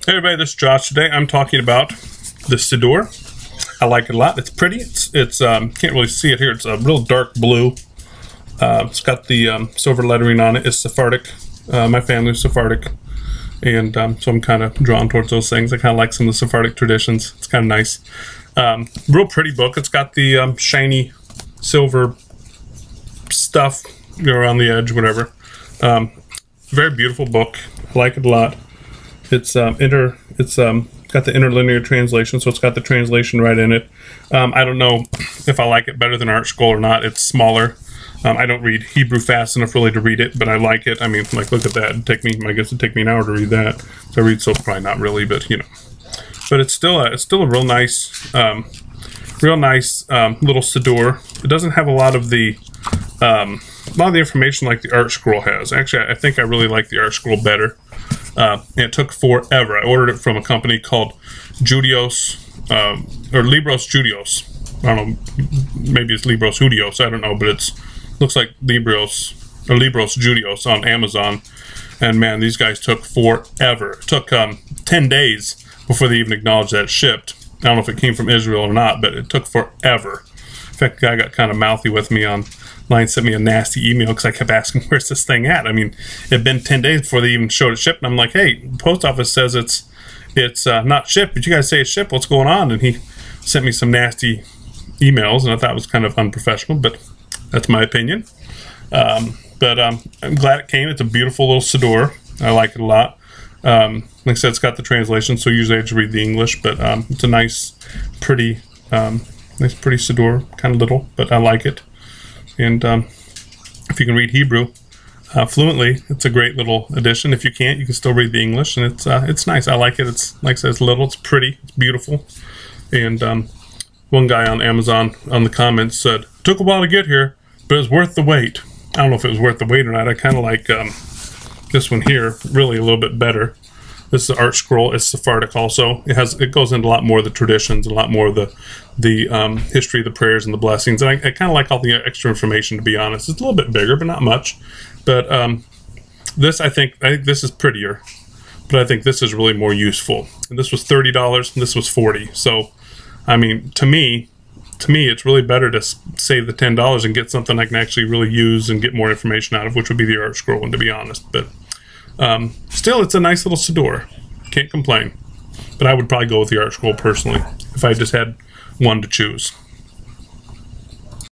Hey everybody, this is Josh. Today I'm talking about the Siddur. I like it a lot. It's pretty. It's can't really see it here. It's a real dark blue. It's got the silver lettering on it. It's Sephardic. My family's Sephardic, and so I'm kind of drawn towards those things. I kind of like some of the Sephardic traditions. It's kind of nice. Real pretty book. It's got the shiny silver stuff around the edge, whatever. Very beautiful book. I like it a lot. It's got the interlinear translation, so it's got the translation right in it. I don't know if I like it better than Art Scroll or not. It's smaller. I don't read Hebrew fast enough really to read it, but I like it. I mean, like, look at that. I guess it'd take me an hour to read that. So I read so probably not really, but you know. But it's still a real nice little Siddur. It doesn't have a lot of the information like the Art Scroll has. Actually, I think I really like the Art Scroll better. And it took forever. I ordered it from a company called Judios, or Libros Judios. I don't know, maybe it's Libros Judios, I don't know, but it looks like Libros Judios on Amazon. And man, these guys took forever. It took 10 days before they even acknowledged that it shipped. I don't know if it came from Israel or not, but it took forever. In fact, the guy got kind of mouthy with me online, sent me a nasty email because I kept asking, where's this thing at? I mean, it had been 10 days before they even showed it shipped, and I'm like, hey, the post office says it's not shipped, but you guys say it's shipped. What's going on? And he sent me some nasty emails, and I thought it was kind of unprofessional, but that's my opinion. But I'm glad it came. It's a beautiful little Siddur. I like it a lot. Like I said, it's got the translation, so usually I just read the English, but it's a nice, pretty Siddur, kind of little, but I like it. And if you can read Hebrew fluently, it's a great little addition. If you can't, you can still read the English, and it's nice. I like it. It's, like I said, it's little, it's pretty, it's beautiful. And one guy on Amazon on the comments said, took a while to get here, but it's worth the wait. I don't know if it was worth the wait or not. I kind of like this one here, really a little bit better. This is Art Scroll. It's Sephardic also. It goes into a lot more of the traditions, a lot more of the history of the prayers and the blessings. And I kind of like all the extra information, to be honest. It's a little bit bigger, but not much. But this, I think this is prettier, but I think this is really more useful. And this was $30, and this was $40. So, I mean, to me, it's really better to save the $10 and get something I can actually really use and get more information out of, which would be the Art Scroll one, to be honest. But still, it's a nice little Siddur. Can't complain. But I would probably go with the Art Scroll personally if I just had one to choose.